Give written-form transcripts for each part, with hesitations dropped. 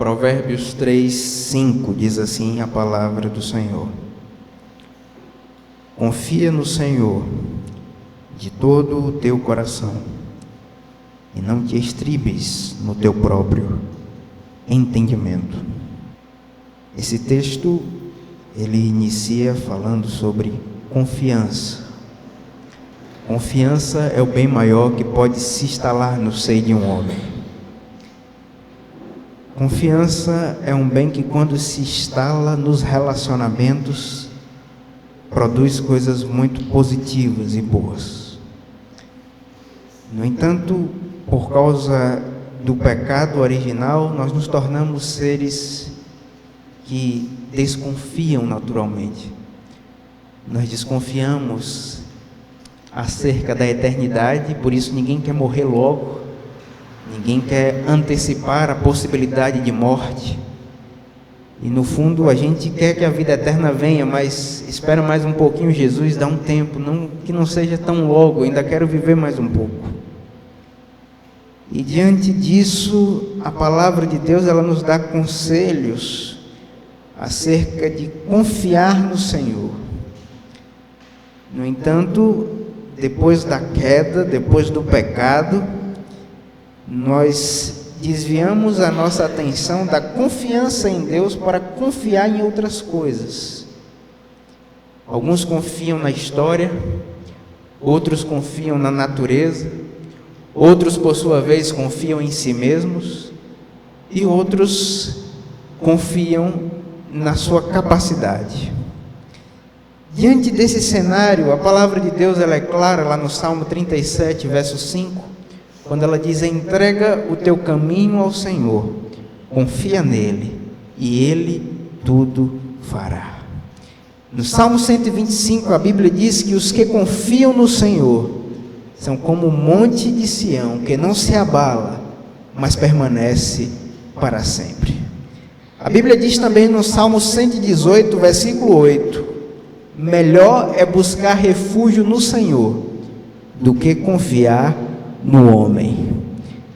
Provérbios 3:5 diz assim a palavra do Senhor: confia no Senhor de todo o teu coração e não te estribes no teu próprio entendimento. Esse texto, ele inicia falando sobre confiança. Confiança é o bem maior que pode se instalar no seio de um homem. Confiança é um bem que, quando se instala nos relacionamentos, produz coisas muito positivas e boas. No entanto, por causa do pecado original, nós nos tornamos seres que desconfiam naturalmente. Nós desconfiamos acerca da eternidade, por isso ninguém quer morrer logo, ninguém quer antecipar a possibilidade de morte. E no fundo a gente quer que a vida eterna venha, mas espera mais um pouquinho, Jesus, dá um tempo, que não seja tão logo, ainda quero viver mais um pouco. E diante disso, a palavra de Deus, ela nos dá conselhos acerca de confiar no Senhor. No entanto, depois da queda, depois do pecado, nós desviamos a nossa atenção da confiança em Deus para confiar em outras coisas. Alguns confiam na história, outros confiam na natureza, outros, por sua vez, confiam em si mesmos, e outros confiam na sua capacidade. Diante desse cenário, a palavra de Deus, ela é clara lá no Salmo 37, verso 5, quando ela diz: entrega o teu caminho ao Senhor, confia nele, e ele tudo fará. No Salmo 125, a Bíblia diz que os que confiam no Senhor são como o monte de Sião, que não se abala, mas permanece para sempre. A Bíblia diz também no Salmo 118, versículo 8: melhor é buscar refúgio no Senhor do que confiar no homem.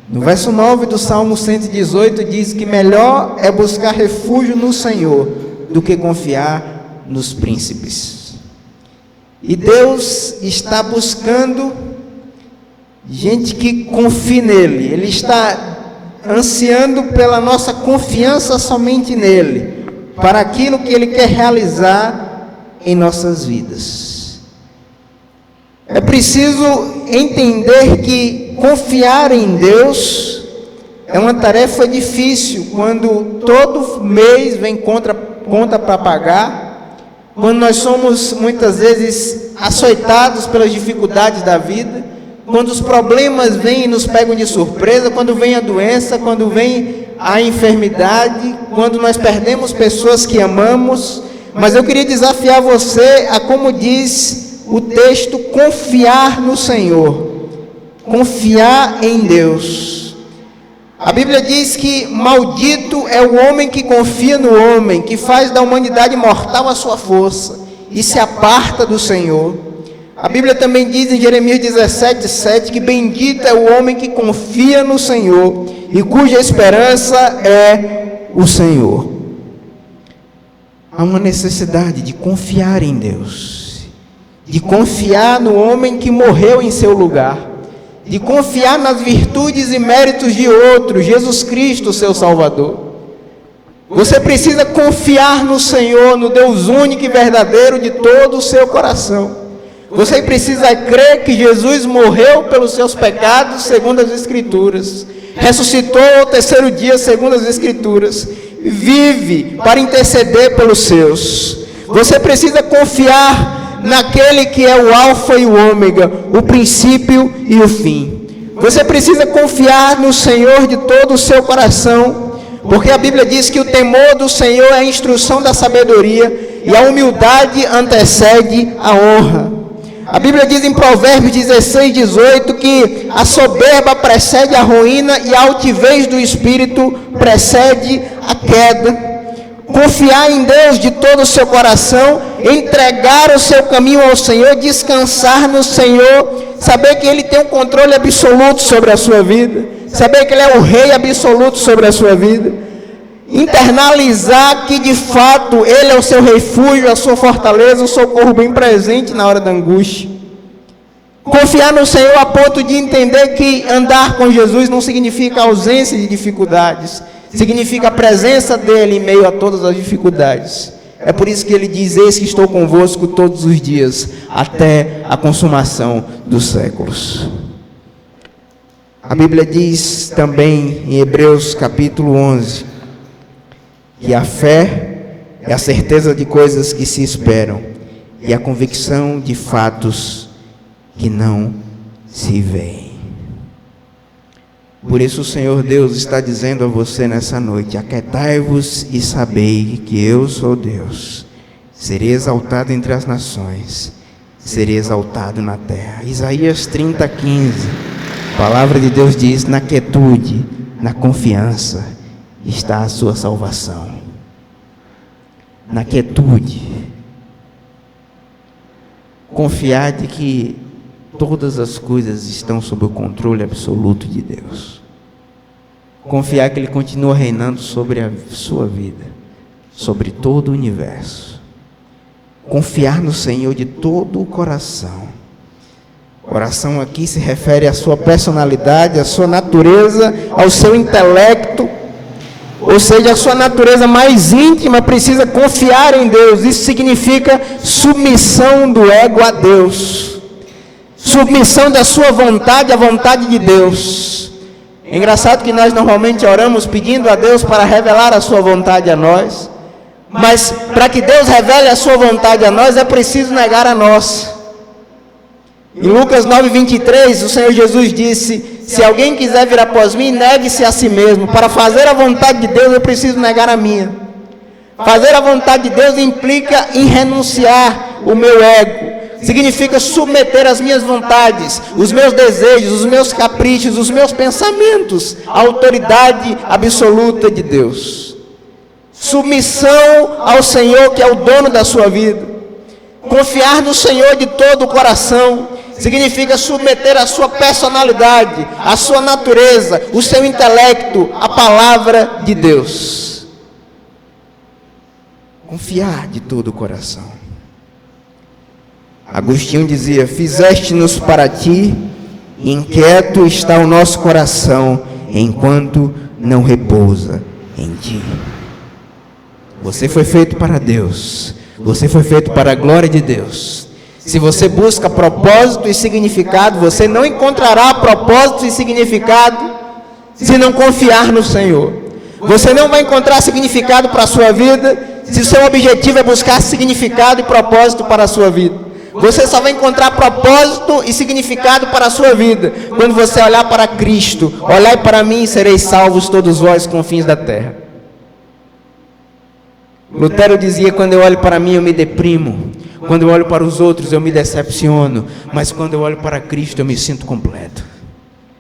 No verso 9 do Salmo 118 diz que melhor é buscar refúgio no Senhor do que confiar nos príncipes. E Deus está buscando gente que confie nele. Ele está ansiando pela nossa confiança somente nele, para aquilo que ele quer realizar em nossas vidas. É preciso entender que confiar em Deus é uma tarefa difícil, quando todo mês vem conta para pagar, quando nós somos muitas vezes açoitados pelas dificuldades da vida, quando os problemas vêm e nos pegam de surpresa, quando vem a doença, quando vem a enfermidade, quando nós perdemos pessoas que amamos. Mas eu queria desafiar você a, como diz o texto, confiar no Senhor, confiar em Deus. A Bíblia diz que maldito é o homem que confia no homem, que faz da humanidade mortal a sua força e se aparta do Senhor. A Bíblia também diz em Jeremias 17:7 que bendito é o homem que confia no Senhor e cuja esperança é o Senhor. Há uma necessidade de confiar em Deus, de confiar no homem que morreu em seu lugar, de confiar nas virtudes e méritos de outro, Jesus Cristo, seu Salvador. Você precisa confiar no Senhor, no Deus único e verdadeiro, de todo o seu coração. Você precisa crer que Jesus morreu pelos seus pecados, segundo as Escrituras, ressuscitou ao terceiro dia, segundo as Escrituras, vive para interceder pelos seus. Você precisa confiar naquele que é o alfa e o ômega, o princípio e o fim. Você precisa confiar no Senhor de todo o seu coração, porque a Bíblia diz que o temor do Senhor é a instrução da sabedoria, e a humildade antecede a honra. A Bíblia diz em Provérbios 16:18 que a soberba precede a ruína e a altivez do espírito precede a queda. Confiar em Deus de todo o seu coração, entregar o seu caminho ao Senhor, descansar no Senhor, saber que Ele tem um controle absoluto sobre a sua vida, saber que Ele é o Rei absoluto sobre a sua vida. internalizar que de fato Ele é o seu refúgio, a sua fortaleza, o socorro bem presente na hora da angústia. Confiar no Senhor a ponto de entender que andar com Jesus não significa ausência de dificuldades, significa a presença dEle em meio a todas as dificuldades. É por isso que Ele diz: eis que estou convosco todos os dias, até a consumação dos séculos. A Bíblia diz também em Hebreus capítulo 11, que a fé é a certeza de coisas que se esperam e a convicção de fatos que não se veem. Por isso o Senhor Deus está dizendo a você nessa noite: aquietai-vos e sabei que eu sou Deus. Serei exaltado entre as nações, serei exaltado na terra. Isaías 30:15. A palavra de Deus diz: na quietude, na confiança está a sua salvação. Na quietude, confiar de que todas as coisas estão sob o controle absoluto de Deus. Confiar que Ele continua reinando sobre a sua vida, sobre todo o universo. Confiar no Senhor de todo o coração. Oração aqui se refere à sua personalidade, à sua natureza, ao seu intelecto, ou seja, a sua natureza mais íntima precisa confiar em Deus. Isso significa submissão do ego a Deus, submissão da sua vontade à vontade de Deus. É engraçado que nós normalmente oramos pedindo a Deus para revelar a sua vontade a nós, mas para que Deus revele a sua vontade a nós é preciso negar a nossa. Em Lucas 9:23, o Senhor Jesus disse: se alguém quiser vir após mim, negue-se a si mesmo. Para fazer a vontade de Deus, eu preciso negar a minha. Fazer a vontade de Deus implica em renunciar o meu ego. Significa submeter as minhas vontades, os meus desejos, os meus caprichos, os meus pensamentos à autoridade absoluta de Deus. Submissão ao Senhor, que é o dono da sua vida. Confiar no Senhor de todo o coração significa submeter a sua personalidade, a sua natureza, o seu intelecto à palavra de Deus. Confiar de todo o coração. Agostinho dizia: fizeste-nos para ti, inquieto está o nosso coração, enquanto não repousa em ti. Você foi feito para Deus, você foi feito para a glória de Deus. Se você busca propósito e significado, você não encontrará propósito e significado se não confiar no Senhor. Você não vai encontrar significado para a sua vida se o seu objetivo é buscar significado e propósito para a sua vida. Você só vai encontrar propósito e significado para a sua vida quando você olhar para Cristo. Olhai para mim e sereis salvos todos vós, confins da terra. Lutero dizia: quando eu olho para mim eu me deprimo, quando eu olho para os outros eu me decepciono, mas quando eu olho para Cristo eu me sinto completo,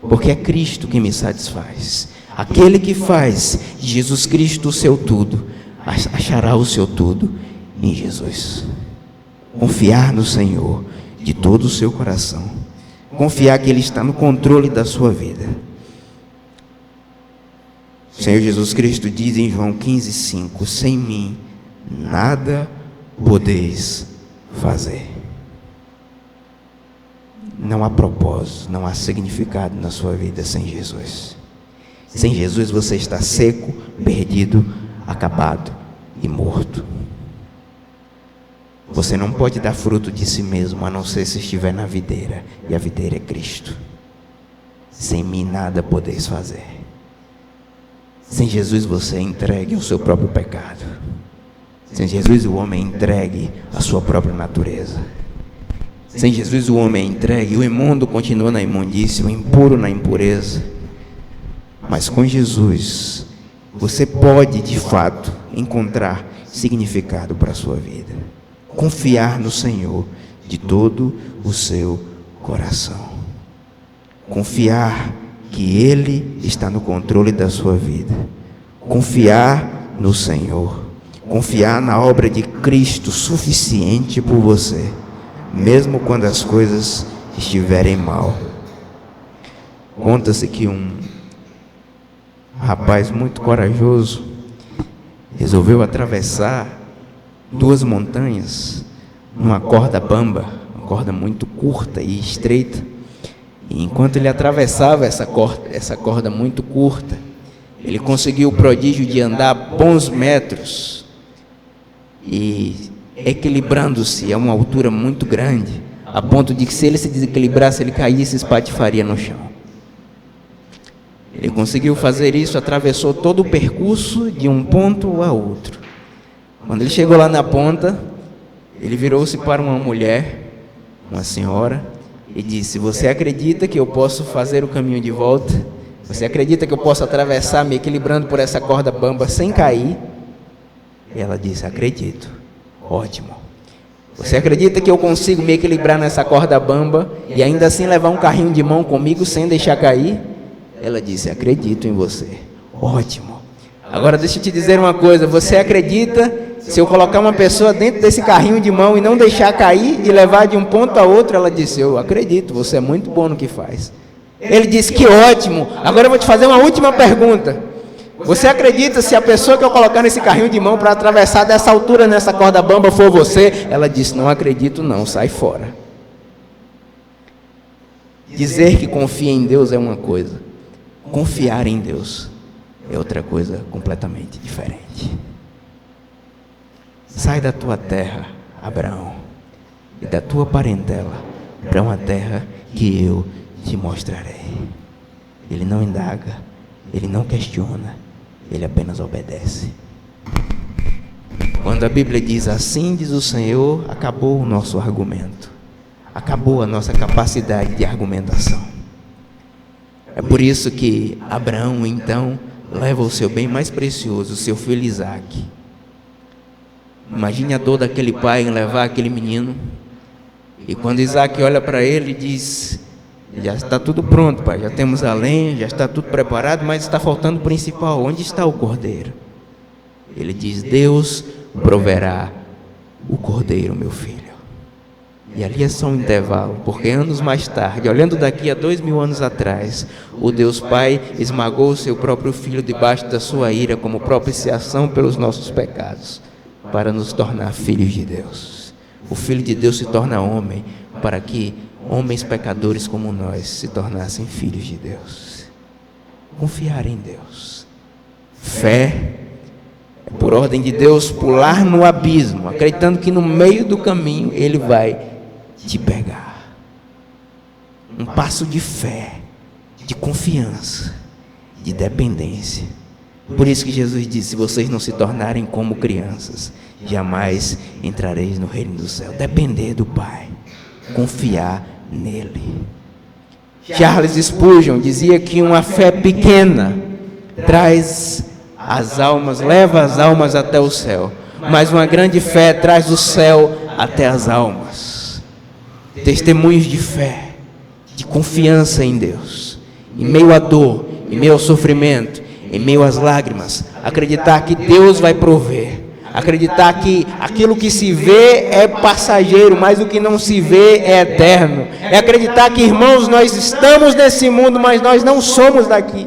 porque é Cristo que me satisfaz. Aquele que faz de Jesus Cristo o seu tudo, achará o seu tudo em Jesus. Confiar no Senhor de todo o seu coração, confiar que Ele está no controle da sua vida. O Senhor Jesus Cristo diz em João 15:5: sem mim nada podeis fazer. Não há propósito, não há significado na sua vida sem Jesus. Sem Jesus você está seco, perdido, acabado e morto. Você não pode dar fruto de si mesmo, a não ser se estiver na videira, e a videira é Cristo. Sem mim nada podeis fazer. Sem Jesus você é entregue ao seu próprio pecado. Sem Jesus o homem é entregue à sua própria natureza. Sem Jesus o homem é entregue, o imundo continua na imundícia, o impuro na impureza. Mas com Jesus você pode de fato encontrar significado para a sua vida. Confiar no Senhor de todo o seu coração. Confiar que Ele está no controle da sua vida. Confiar no Senhor. Confiar na obra de Cristo suficiente por você, mesmo quando as coisas estiverem mal. Conta-se que um rapaz muito corajoso resolveu atravessar 2 montanhas numa corda bamba, uma corda muito curta e estreita. E enquanto ele atravessava essa corda muito curta, ele conseguiu o prodígio de andar bons metros e equilibrando-se a uma altura muito grande, a ponto de que se ele se desequilibrasse, ele caísse e espatifaria no chão. Ele conseguiu fazer isso, atravessou todo o percurso de um ponto a outro. Quando ele chegou lá na ponta, ele virou-se para uma mulher, uma senhora, e disse: você acredita que eu posso fazer o caminho de volta? Você acredita que eu posso atravessar me equilibrando por essa corda bamba sem cair? E ela disse: acredito. Ótimo. Você acredita que eu consigo me equilibrar nessa corda bamba e ainda assim levar um carrinho de mão comigo sem deixar cair? Ela disse: acredito em você. Ótimo. Agora deixa eu te dizer uma coisa. Você acredita se eu colocar uma pessoa dentro desse carrinho de mão e não deixar cair e levar de um ponto a outro? Ela disse: eu acredito, você é muito bom no que faz. Ele disse: que ótimo. Agora eu vou te fazer uma última pergunta. Você acredita se a pessoa que eu colocar nesse carrinho de mão para atravessar dessa altura nessa corda bamba for você? Ela disse: não acredito não, sai fora. Dizer que confia em Deus é uma coisa, confiar em Deus é outra coisa completamente diferente. Sai da tua terra, Abraão, e da tua parentela para uma terra que eu te mostrarei. Ele não indaga, ele não questiona, ele apenas obedece. Quando a Bíblia diz assim diz o Senhor, acabou o nosso argumento, acabou a nossa capacidade de argumentação. É por isso que Abraão então leva o seu bem mais precioso, o seu filho Isaque. Imagine a dor daquele pai em levar aquele menino, e quando Isaque olha para ele, diz: já está tudo pronto, pai, já temos a lenha, já está tudo preparado, mas está faltando o principal, onde está o cordeiro? Ele diz: Deus proverá o cordeiro, meu filho. E ali é só um intervalo, porque anos mais tarde, olhando daqui a 2000 anos atrás, o Deus Pai esmagou o seu próprio filho debaixo da sua ira como propiciação pelos nossos pecados, para nos tornar filhos de Deus. O Filho de Deus se torna homem para que homens pecadores como nós se tornassem filhos de Deus. Confiar em Deus. Fé é, por ordem de Deus, pular no abismo, acreditando que no meio do caminho Ele vai te pegar. Um passo de fé, de confiança, de dependência. Por isso que Jesus disse: se vocês não se tornarem como crianças, jamais entrareis no reino do céu. Depender do Pai, confiar nele. Charles Spurgeon dizia que uma fé pequena traz as almas, leva as almas até o céu, mas uma grande fé traz o céu até as almas. Testemunhos de fé, de confiança em Deus, em meio à dor, em meio ao sofrimento, em meio às lágrimas, acreditar que Deus vai prover, acreditar que aquilo que se vê é passageiro, mas o que não se vê é eterno. É acreditar que, irmãos, nós estamos nesse mundo, mas nós não somos daqui.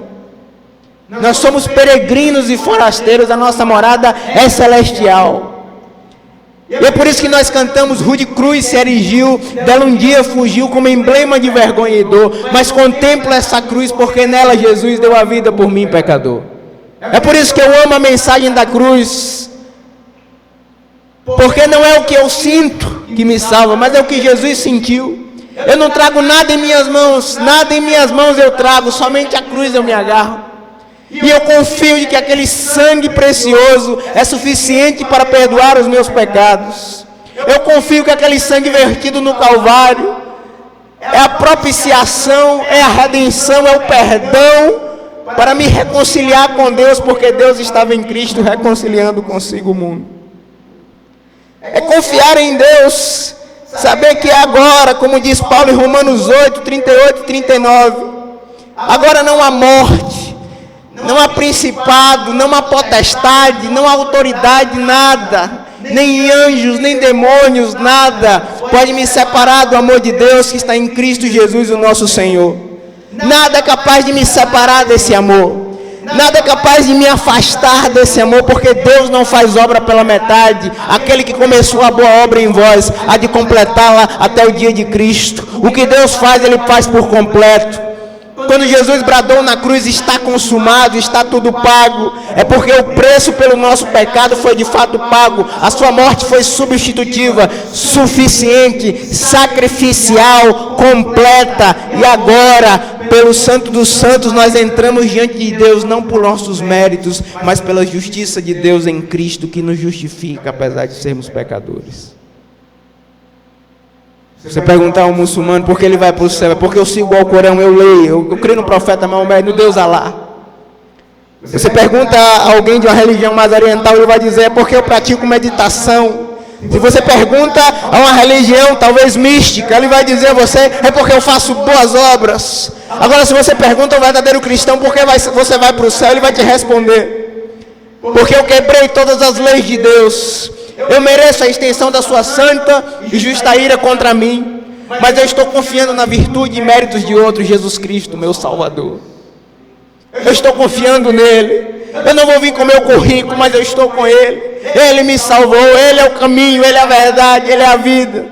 Nós somos peregrinos e forasteiros, a nossa morada é celestial. E é por isso que nós cantamos: Rude cruz se erigiu, dela um dia fugiu como emblema de vergonha e dor, mas contemplo essa cruz porque nela Jesus deu a vida por mim, pecador. É por isso que eu amo a mensagem da cruz, porque não é o que eu sinto que me salva, mas é o que Jesus sentiu. Eu não trago nada em minhas mãos, nada em minhas mãos eu trago, somente a cruz eu me agarro. E eu confio de que aquele sangue precioso é suficiente para perdoar os meus pecados. Eu confio que aquele sangue vertido no Calvário é a propiciação, é a redenção, é o perdão para me reconciliar com Deus, porque Deus estava em Cristo reconciliando consigo o mundo. É confiar em Deus, saber que agora, como diz Paulo em Romanos 8, 38 e 39, agora não há morte, não há principado, não há potestade, não há autoridade, nada, nem anjos, nem demônios, nada pode me separar do amor de Deus que está em Cristo Jesus, o nosso Senhor. Nada é capaz de me separar desse amor. Nada é capaz de me afastar desse amor, porque Deus não faz obra pela metade. Aquele que começou a boa obra em vós, há de completá-la até o dia de Cristo. O que Deus faz, Ele faz por completo. Quando Jesus bradou na cruz, está consumado, está tudo pago, é porque o preço pelo nosso pecado foi de fato pago. A sua morte foi substitutiva, suficiente, sacrificial, completa. E agora, pelo Santo dos Santos, nós entramos diante de Deus, não por nossos méritos, mas pela justiça de Deus em Cristo, que nos justifica, apesar de sermos pecadores. Você perguntar a um muçulmano por que ele vai para o céu, é porque eu sigo o Corão, eu leio, eu creio no profeta Maomé, no Deus Alá. Você pergunta a alguém de uma religião mais oriental, ele vai dizer, é porque eu pratico meditação. Se você pergunta a uma religião talvez mística, ele vai dizer a você, é porque eu faço boas obras. Agora, se você pergunta ao verdadeiro cristão por que você vai para o céu, ele vai te responder, porque eu quebrei todas as leis de Deus. Eu mereço a extensão da sua santa e justa ira contra mim, mas eu estou confiando na virtude e méritos de outro, Jesus Cristo, meu Salvador. Eu estou confiando nele. Eu não vou vir com meu currículo, mas eu estou com ele. Ele me salvou, ele é o caminho, ele é a verdade, ele é a vida.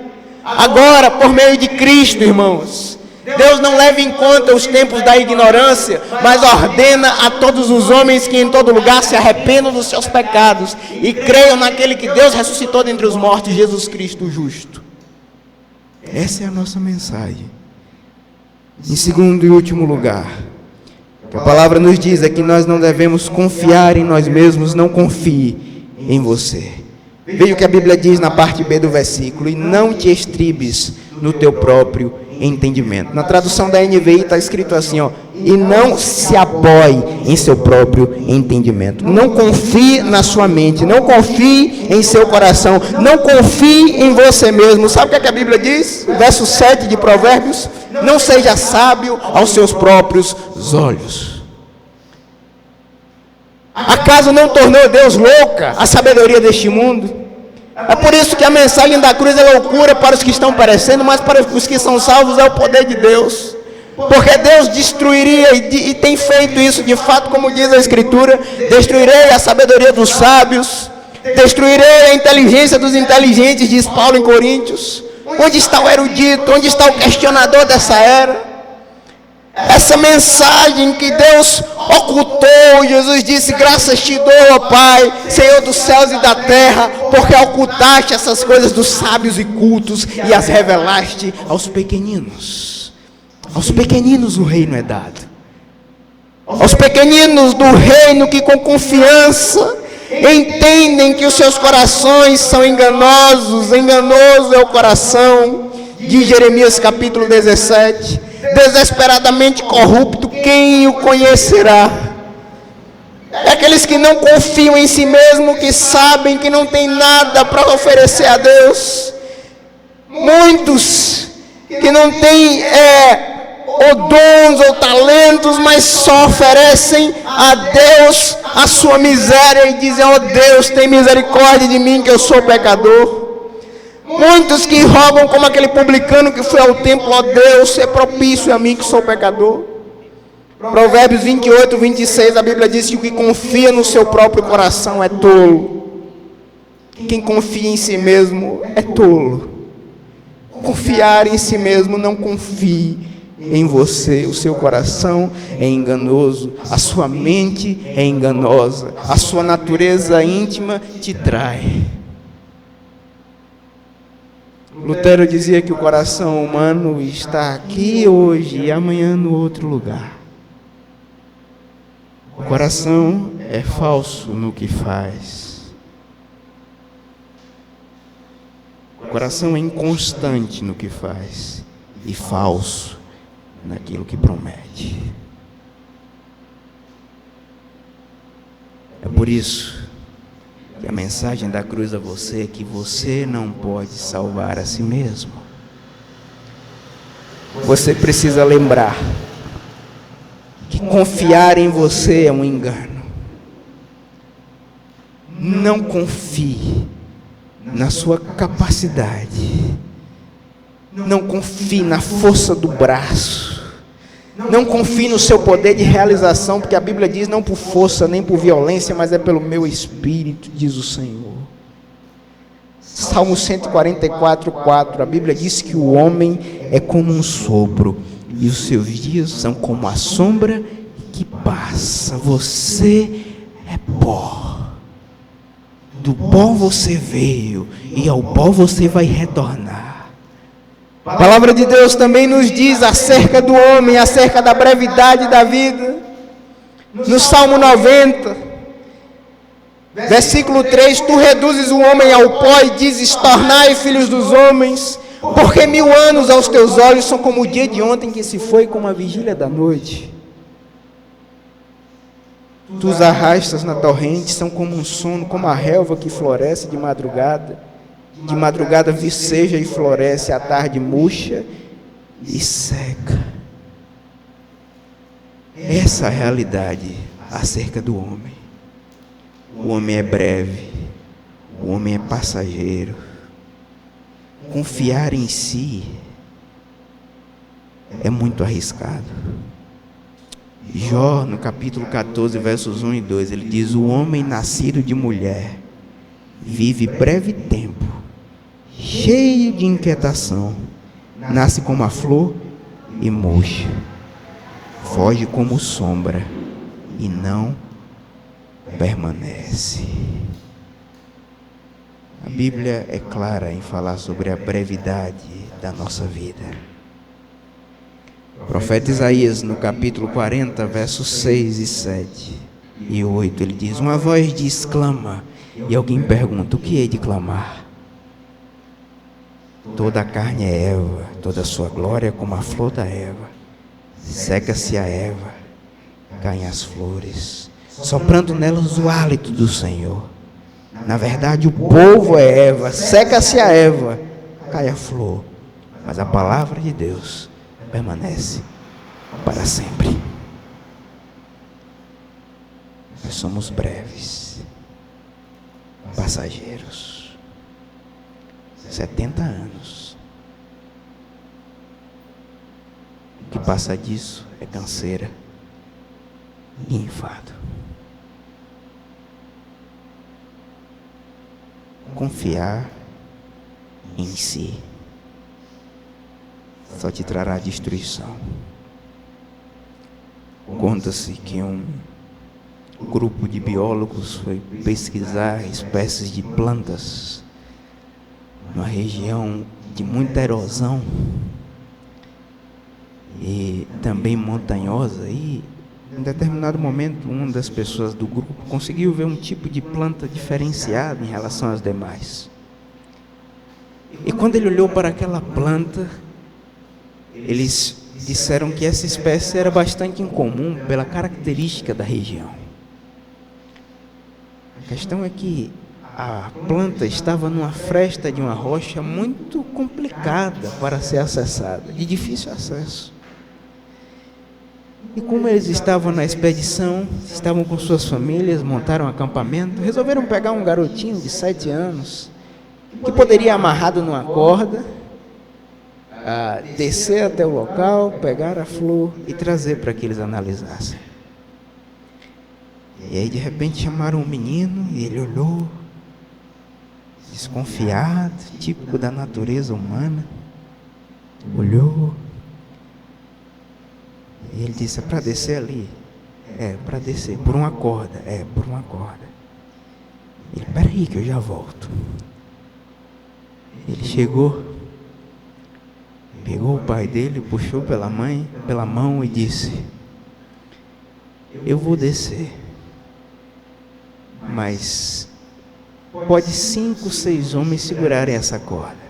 Agora, por meio de Cristo, irmãos, Deus não leva em conta os tempos da ignorância, mas ordena a todos os homens que em todo lugar se arrependam dos seus pecados e creiam naquele que Deus ressuscitou dentre os mortos, Jesus Cristo o justo. Essa é a nossa mensagem. Em segundo e último lugar, o que a palavra nos diz é que nós não devemos confiar em nós mesmos, não confie em você. Veja o que a Bíblia diz na parte B do versículo: e não te estribes no teu próprio entendimento. Na tradução da NVI está escrito assim, ó, e não se apoie em seu próprio entendimento. Não confie na sua mente, não confie em seu coração, não confie em você mesmo. Sabe o que a Bíblia diz? Verso 7 de Provérbios: não seja sábio aos seus próprios olhos. Acaso não tornou Deus louca a sabedoria deste mundo? É por isso que a mensagem da cruz é loucura para os que estão perecendo, mas para os que são salvos é o poder de Deus. Porque Deus destruiria, e tem feito isso de fato, como diz a Escritura: destruirei a sabedoria dos sábios, destruirei a inteligência dos inteligentes, diz Paulo em Coríntios. Onde está o erudito? Onde está o questionador dessa era? Essa mensagem que Deus ocultou, Jesus disse: graças te dou, ó Pai, Senhor dos céus e da terra, porque ocultaste essas coisas dos sábios e cultos e as revelaste aos pequeninos. Aos pequeninos o reino é dado. Aos pequeninos do reino que com confiança entendem que os seus corações são enganosos. Enganoso é o coração, de Jeremias capítulo 17. Desesperadamente corrupto, quem o conhecerá? É aqueles que não confiam em si mesmo, que sabem que não tem nada para oferecer a Deus. Muitos que não têm ou dons ou talentos, mas só oferecem a Deus a sua miséria e dizem: ó Deus, tem misericórdia de mim, que eu sou pecador. Muitos que rogam como aquele publicano que foi ao templo: ó Deus, seja propício a mim que sou pecador. Provérbios 28, 26, a Bíblia diz que o que confia no seu próprio coração é tolo. Quem confia em si mesmo é tolo. Confiar em si mesmo, não confie em você. O seu coração é enganoso, a sua mente é enganosa, a sua natureza íntima te trai. Lutero dizia que o coração humano está aqui hoje e amanhã no outro lugar. O coração é falso no que faz. O coração é inconstante no que faz e falso naquilo que promete. É por isso que a mensagem da cruz a você é que você não pode salvar a si mesmo. Você precisa lembrar que confiar em você é um engano. Não confie na sua capacidade. Não confie na força do braço. Não confie no seu poder de realização, porque a Bíblia diz: não por força nem por violência, mas é pelo meu espírito, diz o Senhor. Salmo 144, 4, a Bíblia diz que o homem é como um sopro, e os seus dias são como a sombra que passa. Você é pó. Do pó você veio, e ao pó você vai retornar. A palavra de Deus também nos diz acerca do homem, acerca da brevidade da vida. No Salmo 90, versículo 3, tu reduzes o homem ao pó e dizes: tornai filhos dos homens, porque 1000 anos aos teus olhos são como o dia de ontem que se foi, como a vigília da noite. Tu os arrastas na torrente, são como um sono, como a relva que floresce de madrugada. De madrugada viceja e floresce, à tarde murcha e seca. Essa é a realidade acerca do homem. O homem é breve, o homem é passageiro. Confiar em si é muito arriscado. Jó, no capítulo 14, versos 1 e 2, ele diz: o homem nascido de mulher vive breve tempo, cheio de inquietação, nasce como a flor e murcha, foge como sombra e não permanece. A Bíblia é clara em falar sobre a brevidade da nossa vida. O profeta Isaías, no capítulo 40, versos 6 e 7 e 8, ele diz: uma voz diz, clama, e alguém pergunta: o que hei de clamar? Toda a carne é erva, toda a sua glória como a flor da erva. Seca-se a erva, caem as flores, soprando nelas o hálito do Senhor. Na verdade, o povo é erva, seca-se a erva, cai a flor, mas a palavra de Deus permanece para sempre. Nós somos breves, passageiros. 70 anos. O que passa disso é canseira e enfado. Confiar em si só te trará destruição. Conta-se que um grupo de biólogos foi pesquisar espécies de plantas numa região de muita erosão e também montanhosa, e em determinado momento uma das pessoas do grupo conseguiu ver um tipo de planta diferenciada em relação às demais. E quando ele olhou para aquela planta, eles disseram que essa espécie era bastante incomum pela característica da região. A questão é que a planta estava numa fresta de uma rocha muito complicada para ser acessada, de difícil acesso. E como eles estavam na expedição, estavam com suas famílias, montaram um acampamento, resolveram pegar um garotinho de 7 anos, que poderia amarrado numa corda, descer até o local, pegar a flor e trazer para que eles analisassem. E aí de repente chamaram um menino e ele olhou, desconfiado, típico da natureza humana, olhou, e ele disse: é para descer ali? É, para descer, por uma corda, por uma corda. Ele: peraí que eu já volto. Ele chegou, pegou o pai dele, puxou pela mão e disse: eu vou descer, mas pode 5, 6 homens segurarem essa corda.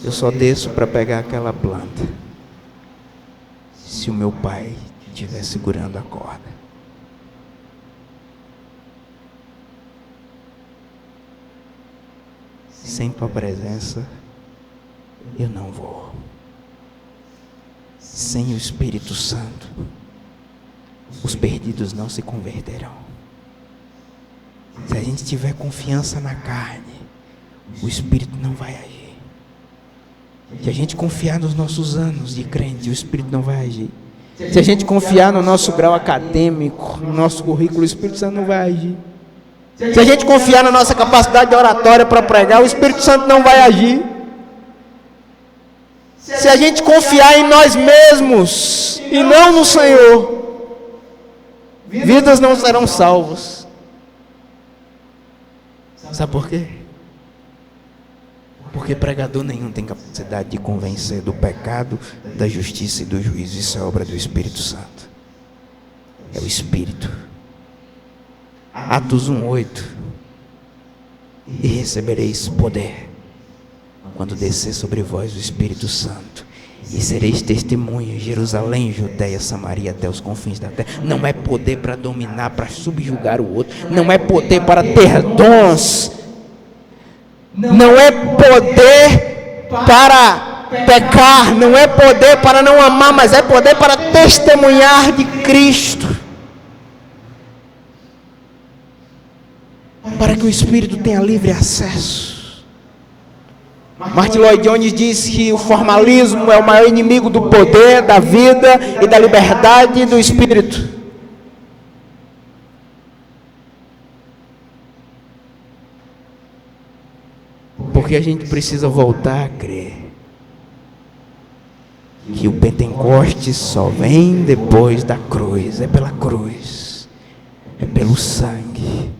Eu só desço para pegar aquela planta se o meu pai estiver segurando a corda. Sem tua presença eu não vou. Sem o Espírito Santo os perdidos não se converterão. Se a gente tiver confiança na carne, o Espírito não vai agir. Se a gente confiar nos nossos anos de crente, o Espírito não vai agir. Se a gente confiar no nosso grau acadêmico, no nosso currículo, o Espírito Santo não vai agir. Se a gente confiar na nossa capacidade de oratória para pregar, o Espírito Santo não vai agir. Se a gente confiar em nós mesmos e não no Senhor, vidas não serão salvas. Sabe por quê? Porque pregador nenhum tem capacidade de convencer do pecado, da justiça e do juízo. Isso é obra do Espírito Santo. É o Espírito. Atos 1:8. E recebereis poder quando descer sobre vós o Espírito Santo, e sereis testemunhas em Jerusalém, Judeia, Samaria, até os confins da terra. Não é poder para dominar, para subjugar o outro. Não é poder para ter dons. Não é poder para pecar. Não é poder para não amar, mas é poder para testemunhar de Cristo. Para que o Espírito tenha livre acesso. Martin Lloyd Jones diz que o formalismo é o maior inimigo do poder, da vida e da liberdade do Espírito. Porque a gente precisa voltar a crer que o Pentecostes só vem depois da cruz. É pela cruz, é pelo sangue,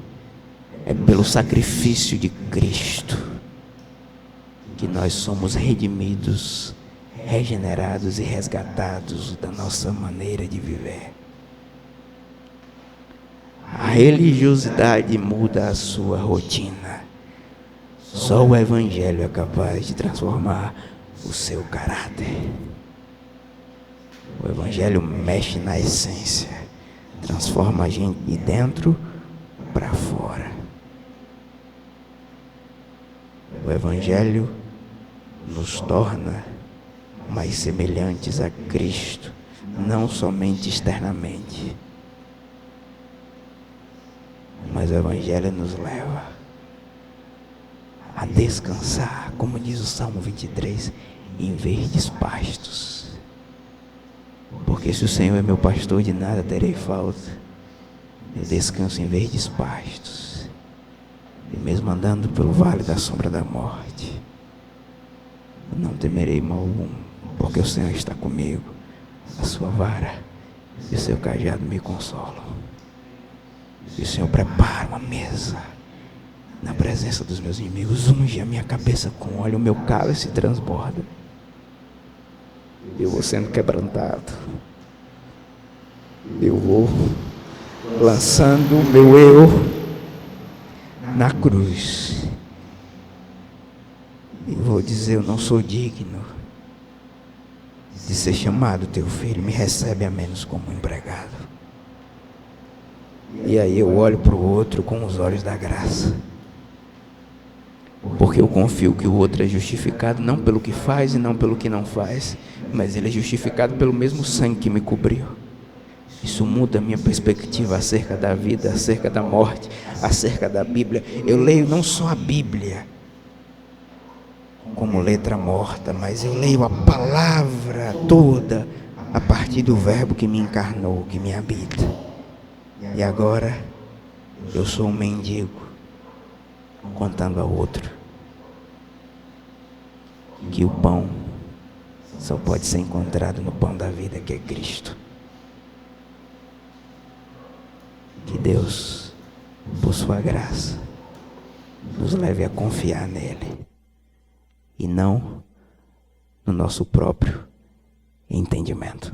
é pelo sacrifício de Cristo que nós somos redimidos, regenerados e resgatados da nossa maneira de viver. A religiosidade muda a sua rotina. Só o Evangelho é capaz de transformar o seu caráter. O Evangelho mexe na essência, transforma a gente de dentro para fora. O Evangelho nos torna mais semelhantes a Cristo, não somente externamente, mas o Evangelho nos leva a descansar, como diz o Salmo 23, em verdes pastos. Porque se o Senhor é meu pastor, de nada terei falta. Eu descanso em verdes pastos, e mesmo andando pelo vale da sombra da morte, não temerei mal algum, porque o Senhor está comigo. A sua vara e o seu cajado me consolam. E o Senhor prepara uma mesa na presença dos meus inimigos, unge a minha cabeça com óleo, o meu cálice transborda. Eu vou sendo quebrantado. Eu vou lançando o meu eu na cruz. E vou dizer: eu não sou digno de ser chamado teu filho, me recebe a menos como empregado. E aí eu olho para o outro com os olhos da graça, porque eu confio que o outro é justificado não pelo que faz e não pelo que não faz, mas ele é justificado pelo mesmo sangue que me cobriu. Isso muda a minha perspectiva acerca da vida, acerca da morte, acerca da Bíblia. Eu leio não só a Bíblia como letra morta, mas eu leio a palavra toda a partir do verbo que me encarnou, que me habita. E agora eu sou um mendigo contando a outro que o pão só pode ser encontrado no pão da vida, que é Cristo. Que Deus, por sua graça, nos leve a confiar nele e não no nosso próprio entendimento.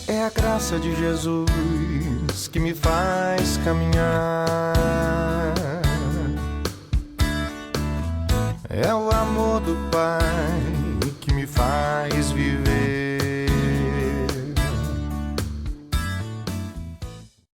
É a graça de Jesus que me faz caminhar. É o amor do Pai